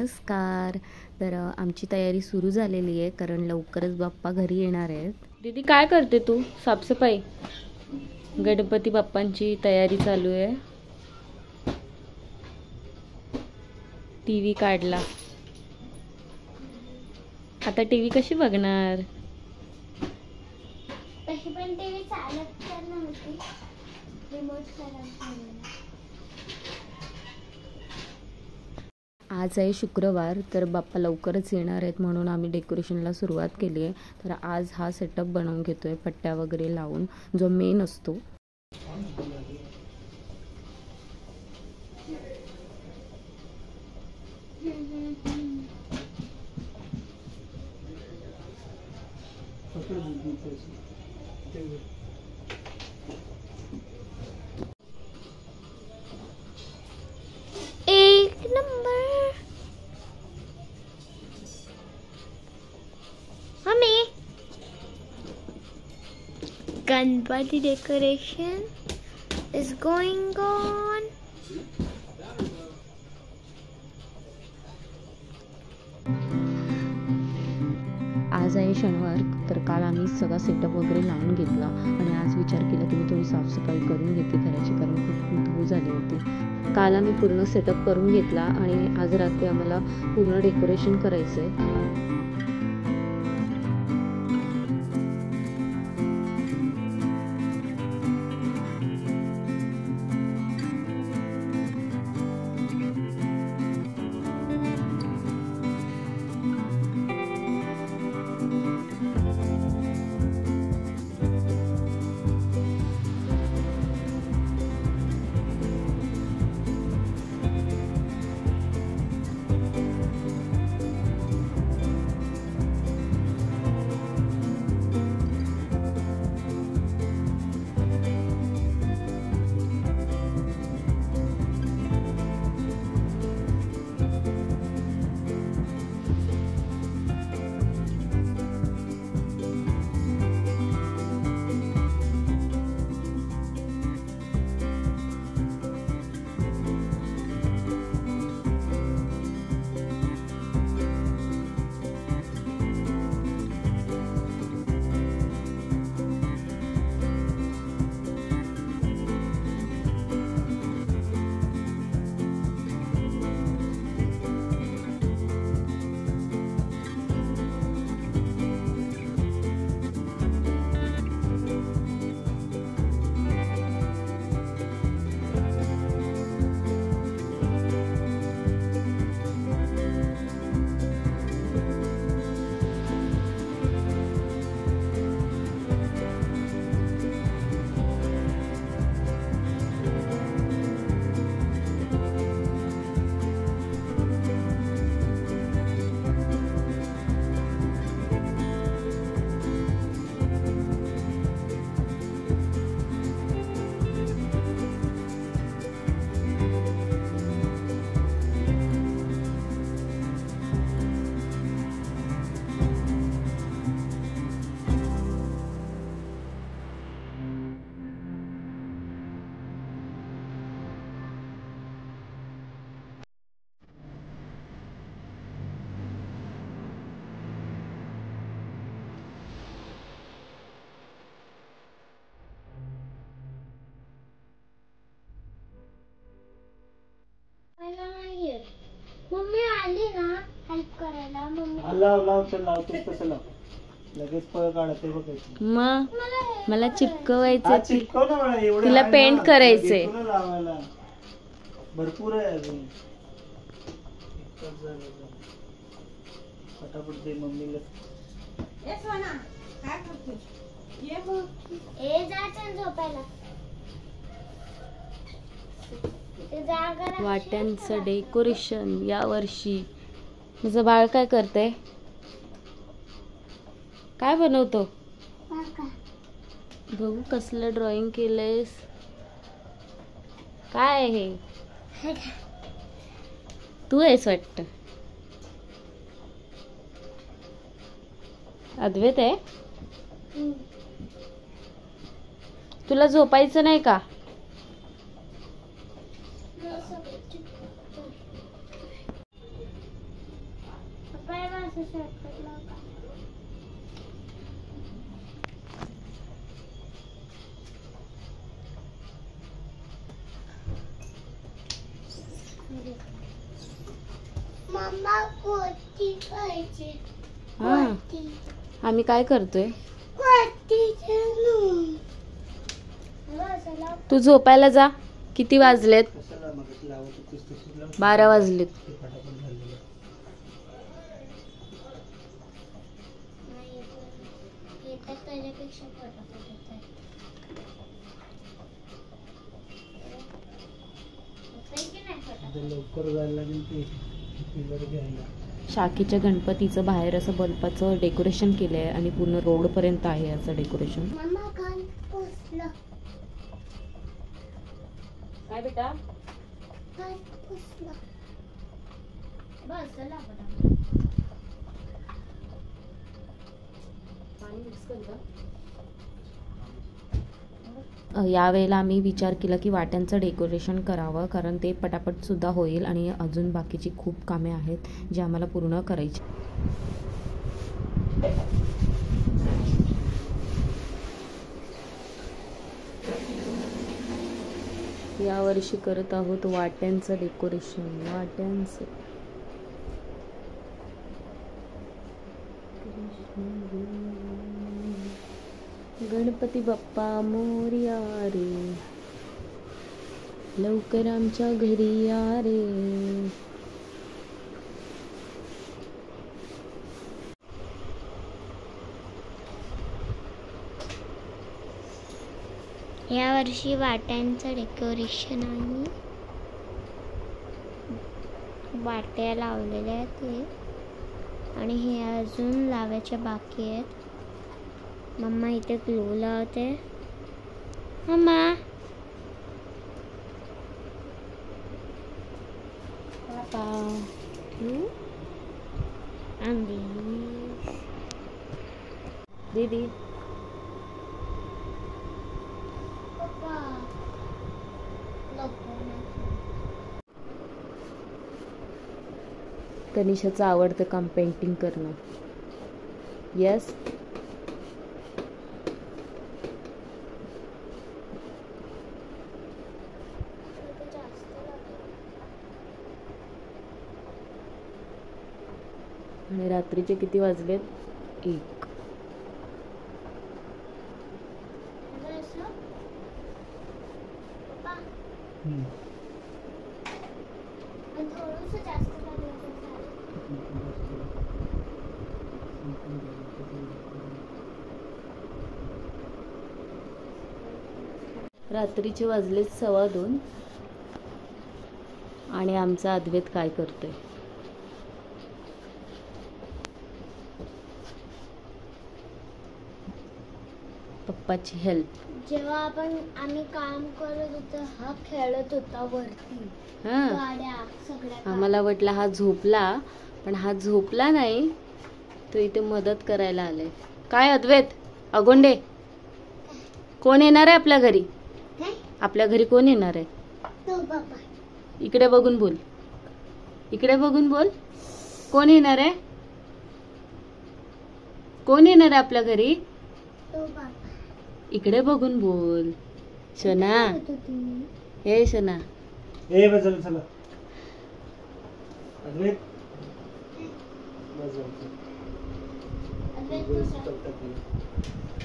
नमस्कार. तर आमची तयारी सुरू झालेली आहे कारण लवकरच बाप्पा घरी येणार आहेत. दीदी काय करते तू? साफसफाई. गणपती बाप्पांची तयारी चालू आहे. टीव्ही काढला. आता टीव्ही कशी बघणार? तशी पण टीव्ही चालत नव्हती. रिमोट खराब झाला. आज आहे शुक्रवार, तर बाप्पा लवकरच येणार आहेत म्हणून आम्ही डेकोरेशनला सुरुवात केली आहे. तर आज हा सेटअप बनवून घेतोय पट्ट्या वगैरे लावून, जो मेन असतो. एक नंबर. हमें Ganpati decoration is going on. आज आहे शनिवार, तर काल आम्ही सगळा सेटअप वगैरे लावून घेतला आणि आज विचार केला की मी थोडी साफसफाई करून घेते घराची, कारण खूप धूळ झाली होती. काल आम्ही पूर्ण सेटअप करून घेतला आणि आज रात्री आम्हाला पूर्ण डेकोरेशन करायचं आहे. मम्मी आली ना हेल्प करायला. मम्मी लगेच पळ काढते बघायची. मग मला चिपकवायचं, तिला पेंट करायचंय. भरपूर आहे अजून. फटाफट दे मम्मीला. झोपायला. वाट्यांचं डेकोरेशन या वर्षी. माझं बाळ काय करते? काय बनवतो? बघू कसलं ड्रॉइंग केलंयस. काय आहे हे? तू आहेस वाटतं. अद्वैत आहे. तुला झोपायचं नाही का? असं शॉर्टकट लाव का? मम्मा कोटी पाहिजे. हा आम्ही काय करतोय? तू झोपायला जा. किती वाजलेत? कशाला मग लावत होतीस तशीच लाव. 12 वाजलेत. ते फटाफट झालेलं. त्याच्यापेक्षा फटाफट येत आहे. आता लवकर जायला लागेल ते पिलर घ्यायला. शाकीच्या गणपतीचं बाहेर असं बल्बाचं डेकोरेशन केलंय आणि पूर्ण रोड पर्यंत आहे याचं डेकोरेशन. मम्मा कान पुसलं. काय बेटा? कान पुसलं. बस चला यावेळेला आम्ही विचार केला की वाट्यांचं डेकोरेशन करावं, कारण ते पटापट सुद्धा होईल आणि अजून बाकीची खूप कामे आहेत जी आम्हाला पूर्ण करायची. यावर्षी करत आहोत वाट्यांचं डेकोरेशन. वाट्यांचं गणपती बाप्पा मोरया रे, लवकर आमच्या घरी या रे. या वर्षी वाट्यांचं डेकोरेशन आहे. वाट्या लावलेल्या आहेत हे, आणि हे अजून लावायचे बाकी आहेत. मम्मा इथे ग्लू लावते. मम्मा पापा दीदी तनिषाचं आवडतं काम पेंटिंग करणं. यस आणि रात्रीचे किती वाजलेत? 1. रात्रीचे वाजलेत 2:15 आणि आमचा अद्वैत काय करतोय? पप्पाची हेल्प. जेव्हा आम्ही काम करत होतो हा खेळत होता वरती. हा गाड्या सगळ्या. आम्हाला वाटलं हा झोपला, पण हा झोपला नाही, तो इथे मदत करायला आलाय. काय अद्वैत अगोंडे, कोण येणार आहे आपल्या घरी? आपल्या घरी कोण येणार आहे? तो बाबा. इकडे बघून बोल, इकडे बघून बोल. कोण येणार आहे? कोण येणार आहे आपल्या घरी? तो बाबा. इकडे बघून बोल. शोना, हे शोना. ए बस चला चला. अद्वैत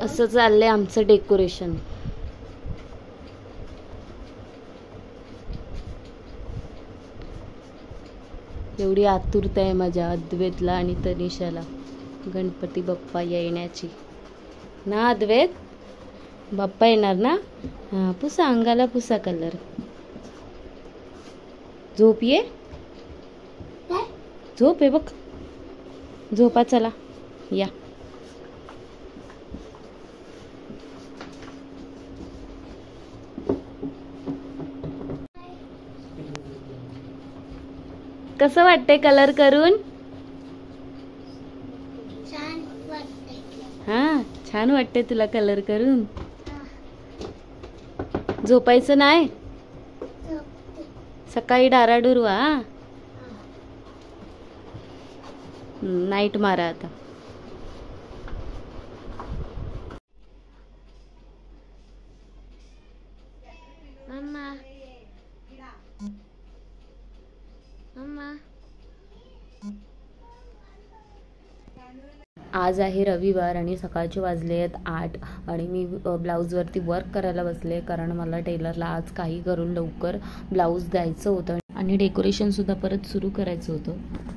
असं चाललंय आमचं डेकोरेशन. एवढी आतुरता आहे माझ्या अद्वैतला आणि तनिषाला गणपती बाप्पा येण्याची ना. अद्वैत बाप्पा येणार ना? हा, पुसा अंगाला, पुसा कलर. झोप ये, झोप आहे बघ. झोपा चला या. कसं वाटतंय कलर करून? छान वाटतंय. हा छान वाटतंय तुला कलर करून? झोपायचं नाही, सकाळी डाराडूर व्हा. नाईट मारा आता. मम्मा मम्मा. आज आहे रविवार आणि सकाळचे वाजले आहेत 8 आणि मी ब्लाऊजवरती वर्क करायला बसले, कारण मला टेलरला आज काही करून लवकर ब्लाऊज द्यायचं होतं आणि डेकोरेशनसुद्धा परत सुरू करायचं होतं.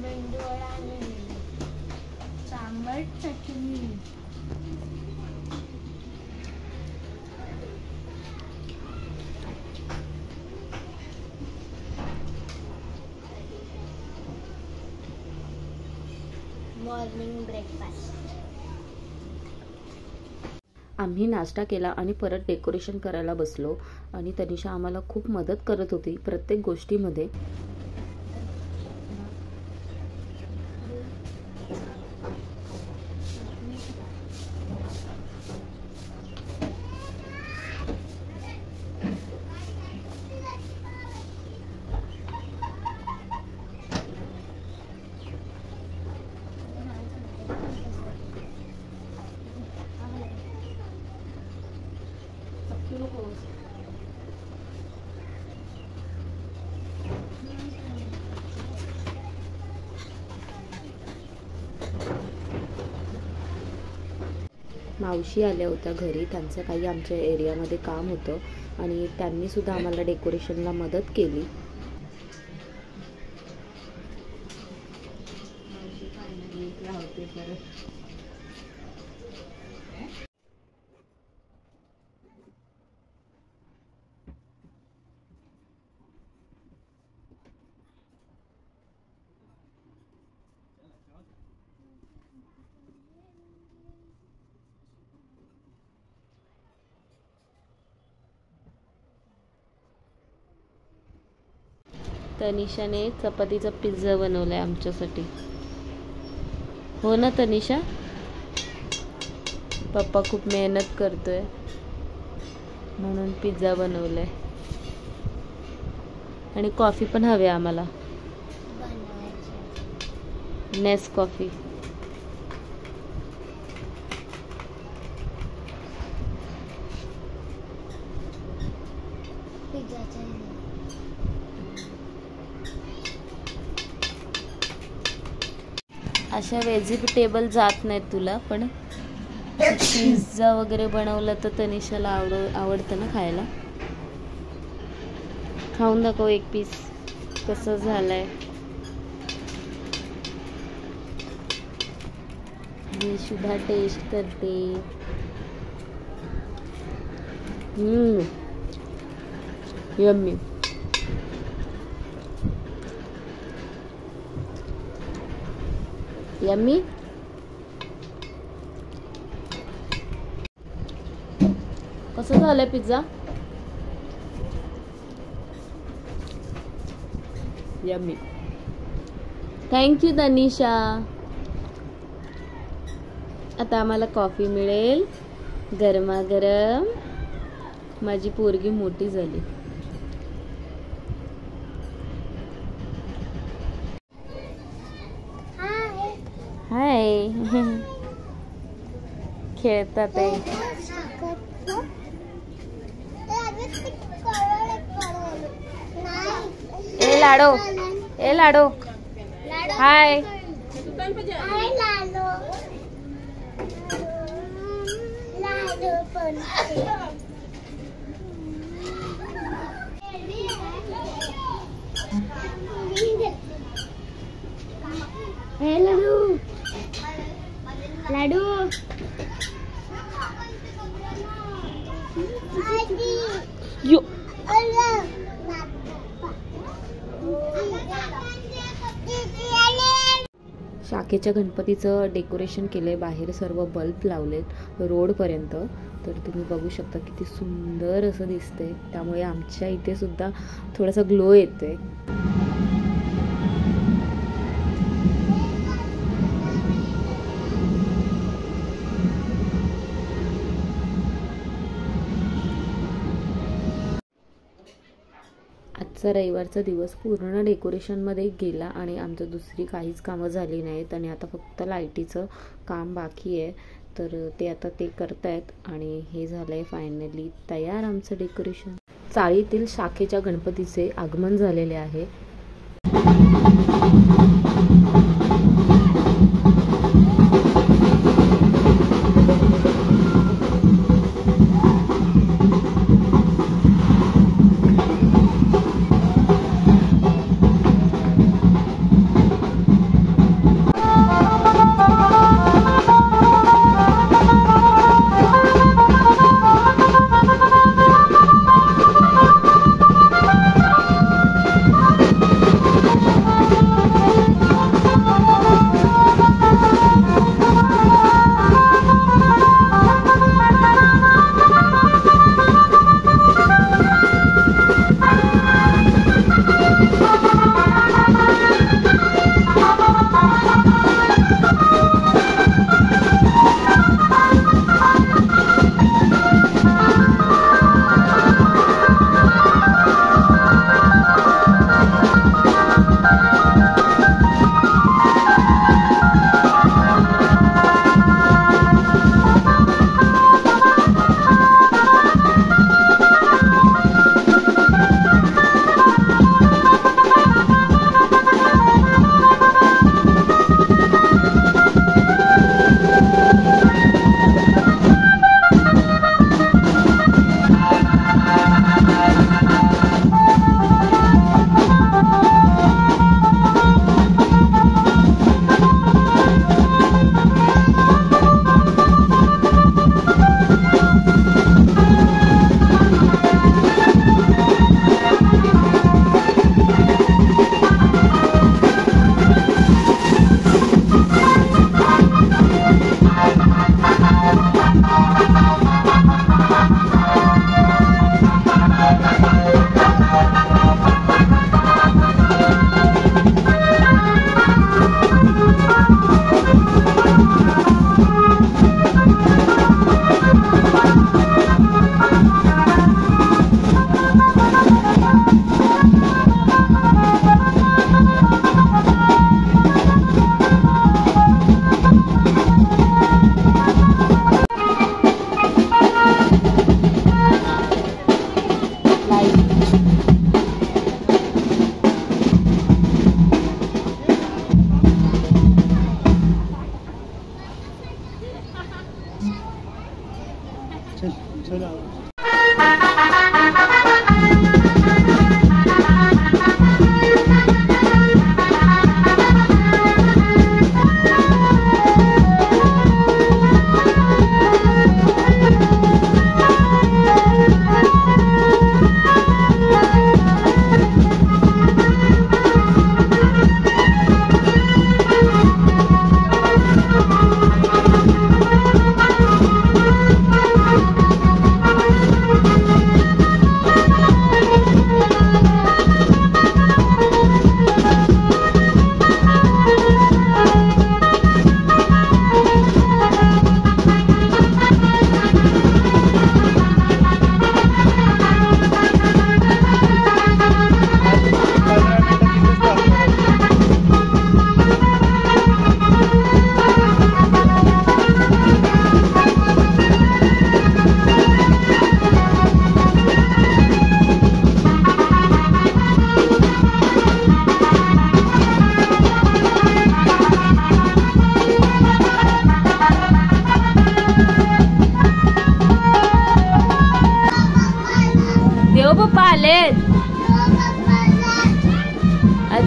मेंदूवडा आणि सांबार चटणी. Morning breakfast. आम्ही नाश्ता केला आणि परत डेकोरेशन करायला बसलो आणि तनिषा आम्हाला खूप मदत करत होती प्रत्येक गोष्टीमध्ये. मावशी आल्या होत्या घरी, त्यांचं काही आमच्या एरियामध्ये काम होतं आणि त्यांनी सुद्धा आम्हाला डेकोरेशनला मदत केली. तनिषाने चपातीचा पिझ्झा बनवलाय आमच्यासाठी. हो ना तनिषा? पप्पा खूप मेहनत करतोय म्हणून पिझ्झा बनवलाय. आणि कॉफी पण हवी आम्हाला, नेस कॉफी. अशा व्हेजिटेबल जात नाहीत तुला, पण पिझ्झा वगैरे बनवलं तर तनिषाला आवडतं ना खायला. खाऊन दाखव एक पीस कसं झालंय. मी सुद्धा टेस्ट करते. यम्मी. यम्मी. कसं झालंय पिझ्झा? यम्मी. थँक्यू तनिषा. आता आम्हाला कॉफी मिळेल गरमागरम. माझी पोरगी मोठी झाली. हाय. खेळतात आहे. ए लाडो, ए लाडो. हाय. हे लाडू, लाडू. यो. शाखेच्या गणपतीचं डेकोरेशन केलं आहे, बाहेर सर्व बल्ब लावलेत रोडपर्यंत. तर तुम्ही बघू शकता किती सुंदर असं दिसतंय. त्यामुळे आमच्या इथे सुद्धा थोडासा ग्लो येतोय. आजचा रविवारचा दिवस पूर्ण डेकोरेशनमध्ये गेला आणि आमचं दुसरी काहीच कामं झाली नाहीत आणि आता फक्त लाईटीचं काम बाकी आहे. तर ते आता ते करतायत आणि हे झालं आहे फायनली तयार आमचं डेकोरेशन. चाळीतील शाखेच्या गणपतीचे आगमन झालेले आहे.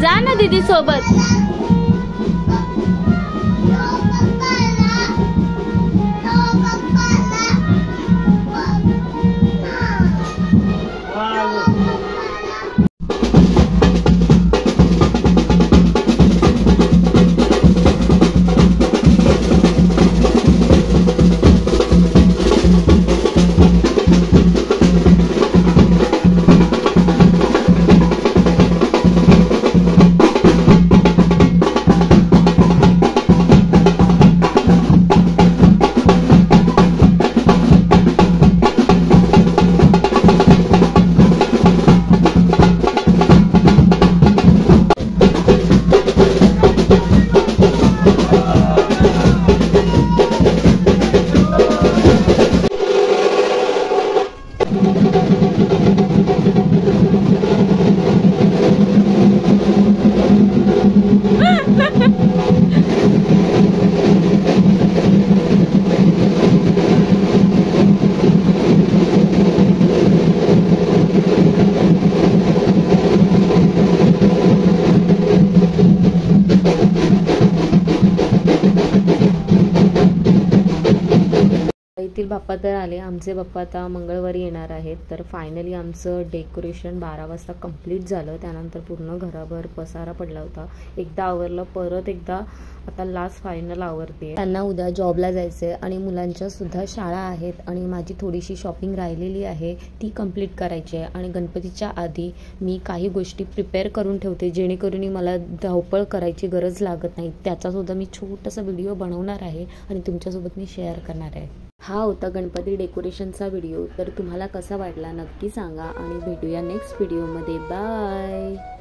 जा ना दीदी सोबत. येथील बाप्पा तर आले. आमचे बाप्पा आता मंगळवारी येणार आहेत. तर फायनली आमचं डेकोरेशन 12 वाजता कंप्लीट झालं. त्यानंतर पूर्ण घराभर पसारा पडला होता. एकदा आवरलं, परत एकदा आता लास्ट फायनल आवरते. त्यांना उद्या जॉबला जायचं आणि मुलांच्या सुद्धा शाळा आहेत आणि माझी थोडीशी शॉपिंग राहिलेली आहे ती कंप्लीट करायची आहे. आणि गणपतीच्या आधी मी काही गोष्टी प्रिपेअर करून ठेवते जेणेकरून मला धावपळ करायची गरज लागत नाही. त्याचासुद्धा मी छोटासा व्हिडिओ बनवणार आहे आणि तुमच्यासोबत मी शेअर करणार आहे. हा होता गणपती डेकोरेशनचा व्हिडिओ. तर तुम्हाला कसा वाटला नक्की सांगा आणि भेटूया नेक्स्ट व्हिडिओमध्ये. बाय.